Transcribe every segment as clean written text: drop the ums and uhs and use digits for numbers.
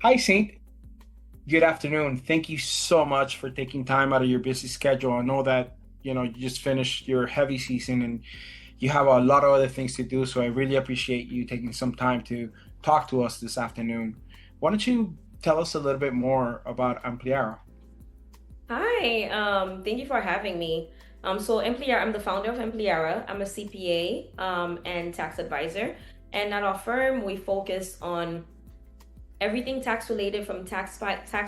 Hi, Sainte. Good afternoon. Thank you so much for taking time out of your busy schedule. I know that, you just finished your heavy season and you have a lot of other things to do. So I really appreciate you taking some time to talk to us this afternoon. Why don't you tell us a little bit more about Ampliara? Hi, thank you for having me. So Ampliara, I'm the founder of Ampliara. I'm a CPA and tax advisor. And at our firm, we focus on everything tax related from tax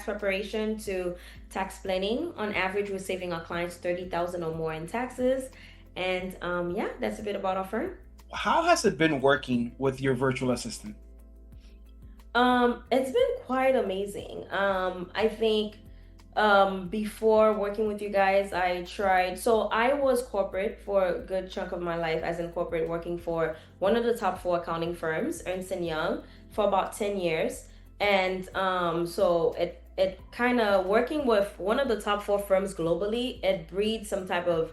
preparation to tax planning. On average, we're saving our clients 30,000 or more in taxes. And yeah, that's a bit about our firm. How has it been working with your virtual assistant? It's been quite amazing. I think before working with you guys, I tried. So I was corporate for a good chunk of my life, as in corporate, working for one of the top four accounting firms, Ernst Young, for about 10 years. And so it kind of working with one of the top four firms globally, it breeds some type of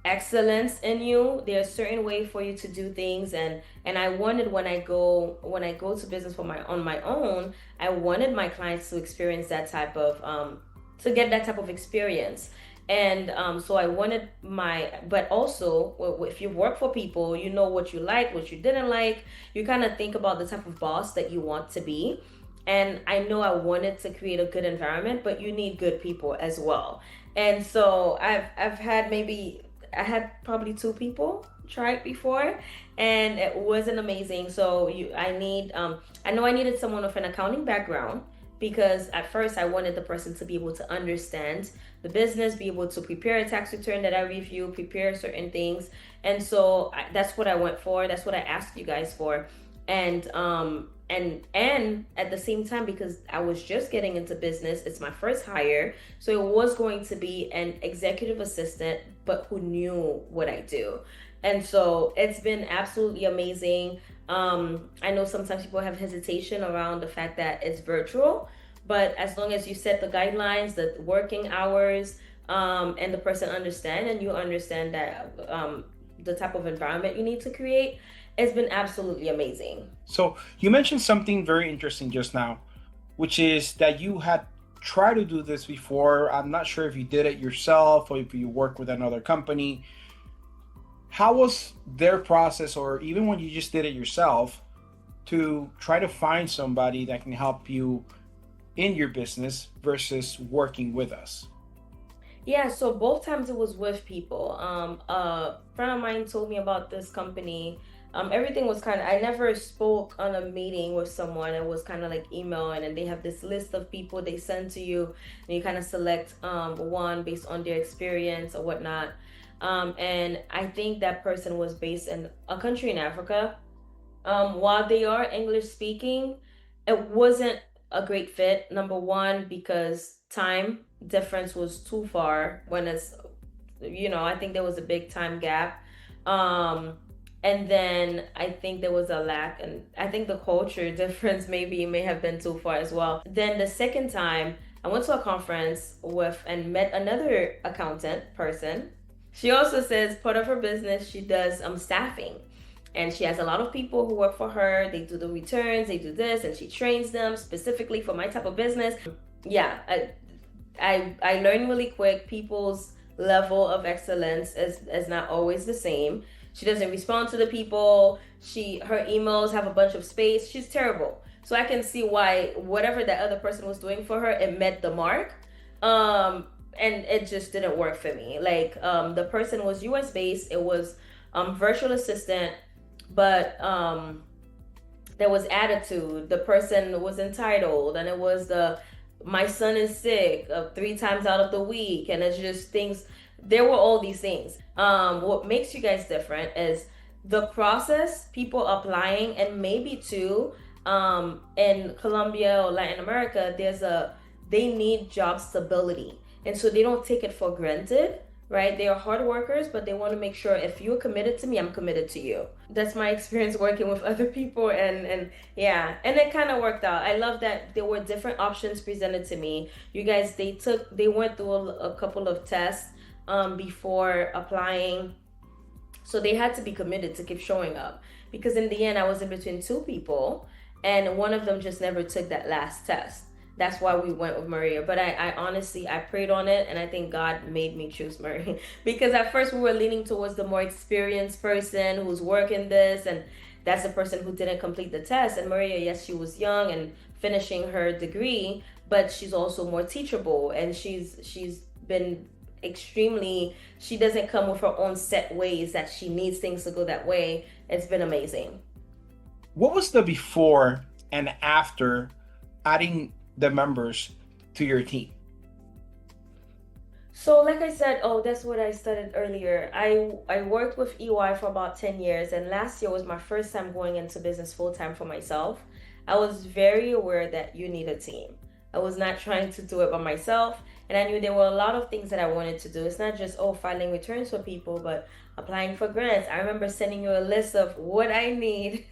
excellence in you. There's a certain way for you to do things, and I wanted when I go to business for my on my own, I wanted my clients to experience that type of to get that type of experience. And so I wanted but also if you work for people, you know what you like, what you didn't like. You kind of think about the type of boss that you want to be. And I know I wanted to create a good environment, but you need good people as well. And so I've had maybe I had probably two people try it before, and it wasn't amazing. So I know I needed someone with an accounting background, because at first I wanted the person to be able to understand the business, be able to prepare a tax return that I review, prepare certain things. And so that's what I went for. That's what I asked you guys for. And at the same time, because I was just getting into business, it's my first hire, so it was going to be an executive assistant but who knew what I do. And so it's been absolutely amazing. I know sometimes people have hesitation around the fact that it's virtual, but as long as you set the guidelines, the working hours, and the person understand, and you understand that the type of environment you need to create, it's been absolutely amazing. So you mentioned something very interesting just now, which is that you had tried to do this before. I'm not sure if you did it yourself or if you work with another company. How was their process, or even when you just did it yourself, to try to find somebody that can help you in your business versus working with us? Yeah, so both times it was with people. A friend of mine told me about this company. Everything was kind of, I never spoke on a meeting with someone. It was kind of like email, and then they have this list of people they send to you, and you kind of select one based on their experience or whatnot. And I think that person was based in a country in Africa. While they are English speaking, it wasn't a great fit. Number one, because time difference was too far when I think there was a big time gap. Um, and then I think there was a lack, and I think the culture difference maybe may have been too far as well. Then the second time, I went to a conference with and met another accountant person. She also says part of her business she does staffing, and she has a lot of people who work for her. They do the returns, they do this, and she trains them specifically for my type of business. Yeah, I learn really quick. People's level of excellence is not always the same. She doesn't respond to the people. Her emails have a bunch of space. She's terrible. So I can see why whatever that other person was doing for her, it met the mark. And it just didn't work for me. Like the person was US based. It was virtual assistant, but there was attitude. The person was entitled, and it was the my son is sick 3 times out of the week, and it's just things. There were all these things. What makes you guys different is the process, people applying, and maybe too, in Colombia or Latin America, they need job stability, and so they don't take it for granted, right? They are hard workers, but they want to make sure if you're committed to me, I'm committed to you. That's my experience working with other people, and yeah, and it kind of worked out. I love that there were different options presented to me. You guys, they went through a couple of tests before applying, so they had to be committed to keep showing up, because in the end I was in between two people, and one of them just never took that last test. That's why we went with Maria. But I honestly, I prayed on it, and I think God made me choose Maria because at first we were leaning towards the more experienced person who's working this, and that's the person who didn't complete the test. And Maria, yes, she was young and finishing her degree, but she's also more teachable, and she's been extremely, she doesn't come with her own set ways that she needs things to go that way. It's been amazing. What was the before and after adding the members to your team? So like I said, oh, that's what I studied earlier. I worked with EY for about 10 years, and last year was my first time going into business full time for myself. I was very aware that you need a team. I was not trying to do it by myself, and I knew there were a lot of things that I wanted to do. It's not just, oh, filing returns for people, but applying for grants. I remember sending you a list of what I need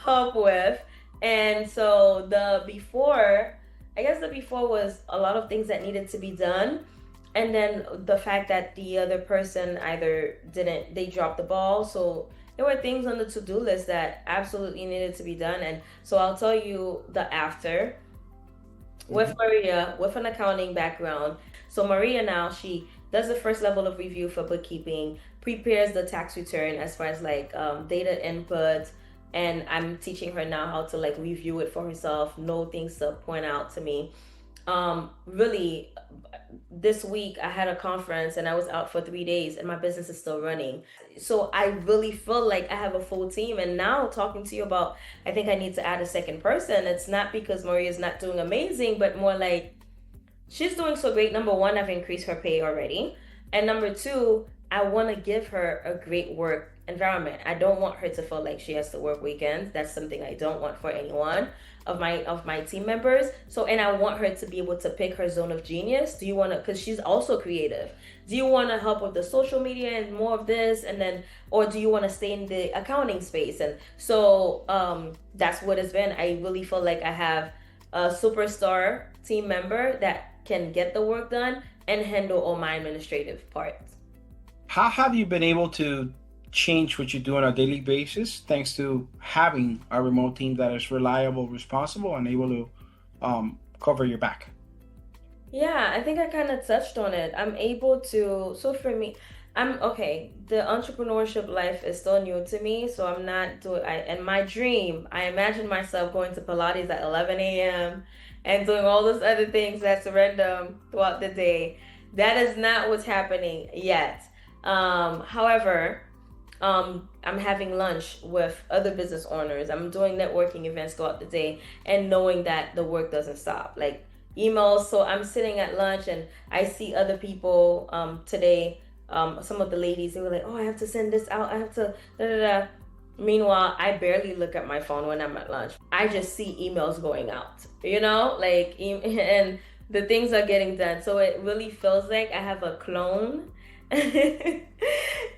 help with. And so the before, I guess the before was a lot of things that needed to be done, and then the fact that the other person either didn't, they dropped the ball. So there were things on the to-do list that absolutely needed to be done. And so I'll tell you the after with Maria, with an accounting background. So Maria now, she does the first level of review for bookkeeping, prepares the tax return as far as like data input, and I'm teaching her now how to like review it for herself, know things to point out to me. Really, this week I had a conference and I was out for 3 days, and my business is still running. So I really feel like I have a full team. And now talking to you about, I think I need to add a second person. It's not because Maria's not doing amazing, but more like she's doing so great. Number one, I've increased her pay already. And number two, I want to give her a great work environment. I don't want her to feel like she has to work weekends. That's something I don't want for anyone of my team members. So, and I want her to be able to pick her zone of genius. Do you want to, because she's also creative. Do you want to help with the social media and more of this, and then, or do you want to stay in the accounting space? And so that's what it's been. I really feel like I have a superstar team member that can get the work done and handle all my administrative parts. How have you been able to change what you do on a daily basis thanks to having a remote team that is reliable, responsible, and able to cover your back? Yeah, I think I kind of touched on it. I'm able to, so for me, I'm okay. The entrepreneurship life is still new to me, so I'm not doing, and my dream, I imagine myself going to Pilates at 11 a.m. and doing all those other things that's random throughout the day. That is not what's happening yet. However, I'm having lunch with other business owners. I'm doing networking events throughout the day, and knowing that the work doesn't stop. Like emails. So I'm sitting at lunch and I see other people today. Some of the ladies, they were like, "Oh, I have to send this out. I have to da da da." Meanwhile, I barely look at my phone when I'm at lunch. I just see emails going out. Like and the things are getting done. So it really feels like I have a clone.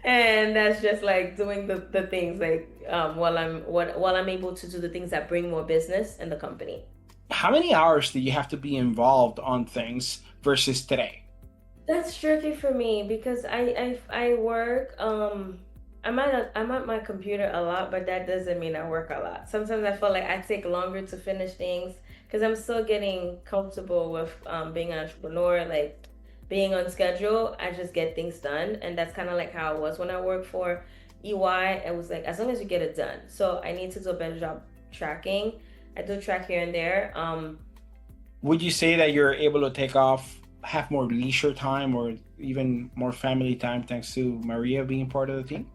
And that's just like doing the things like while I'm able to do the things that bring more business in the company. How many hours do you have to be involved on things versus today? That's tricky for me because I work I'm at my computer a lot, but that doesn't mean I work a lot. Sometimes I feel like I take longer to finish things because I'm still getting comfortable with being an entrepreneur, like being on schedule. I just get things done, and that's kind of like how it was when I worked for EY. It was like as long as you get it done. So I need to do a better job tracking. I do track here and there. Would you say that you're able to have more leisure time or even more family time thanks to Maria being part of the team?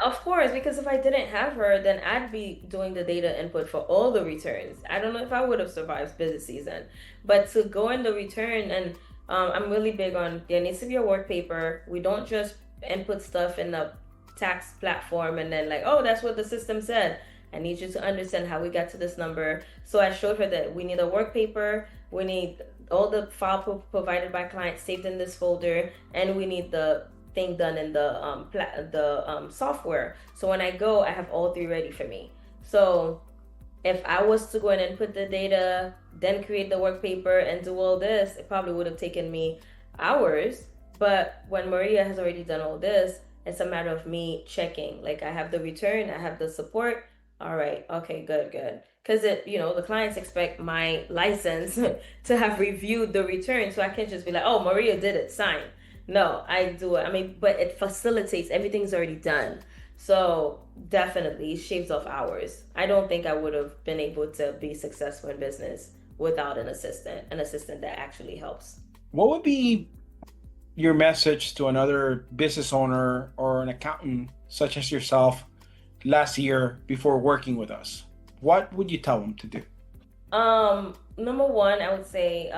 Of course, because if I didn't have her, then I'd be doing the data input for all the returns. I don't know if I would have survived busy season, but to go in the return, and I'm really big on there needs to be a work paper. We don't just input stuff in the tax platform and then like, oh, that's what the system said. I need you to understand how we got to this number. So I showed her that we need a work paper, we need all the provided by client saved in this folder, and we need the thing done in the software. So when I go, I have all three ready for me. So if I was to go in and put the data, then create the work paper and do all this, it probably would have taken me hours. But when Maria has already done all this, it's a matter of me checking. Like I have the return, I have the support. All right, okay, good, good. because the clients expect my license to have reviewed the return, so I can't just be like, oh, Maria did it, sign. No, I do it. I mean, but it facilitates, everything's already done. So definitely shaves off hours. I don't think I would have been able to be successful in business without an assistant that actually helps. What would be your message to another business owner or an accountant such as yourself last year before working with us? What would you tell them to do? Number one, I would say,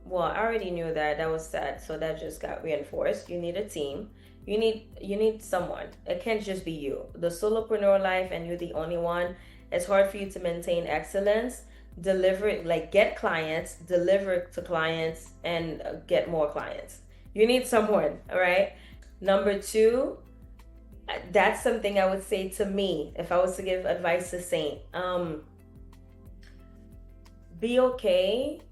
well, I already knew that was sad, so that just got reinforced. You need a team. You need someone. It can't just be you. The solopreneur life and you're the only one. It's hard for you to maintain excellence, deliver, like get clients, deliver to clients, and get more clients. You need someone, all right? Number two, that's something I would say to me if I was to give advice to Saint. Be okay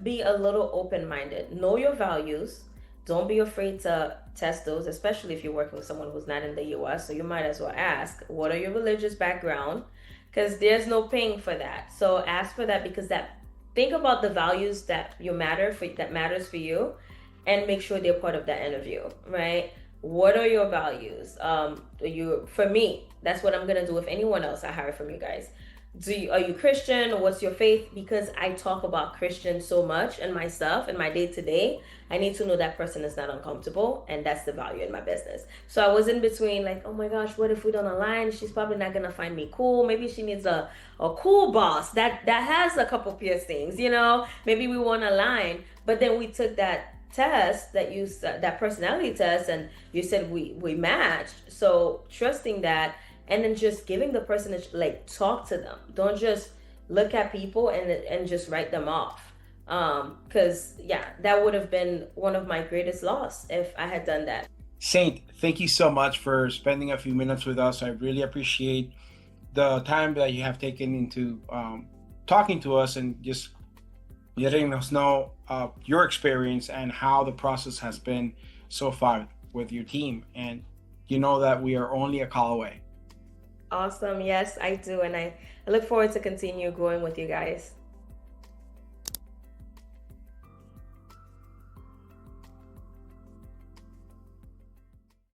be a little open-minded. Know your values. Don't be afraid to test those, especially if you're working with someone who's not in the US. So you might as well ask, what are your religious background? Because there's no paying for that. So ask for that, because think about the values that matters for you, and make sure they're part of that interview, right? What are your values? For me, that's what I'm gonna do with anyone else I hire from you guys. Are you Christian? What's your faith? Because I talk about Christian so much in my stuff, in my day-to-day, I need to know that person is not uncomfortable, and that's the value in my business. So I was in between, like, oh my gosh, what if we don't align? She's probably not gonna find me cool. Maybe she needs a cool boss that has a couple piercings, maybe we won't align. But then we took that test that personality test, and you said we matched. So trusting that, and then just giving the person talk to them. Don't just look at people and just write them off. Because that would have been one of my greatest loss if I had done that. Saint, thank you so much for spending a few minutes with us. I really appreciate the time that you have taken into talking to us and just letting us know your experience and how the process has been so far with your team. And you know that we are only a call away. Awesome. Yes, I do. And I look forward to continue growing with you guys.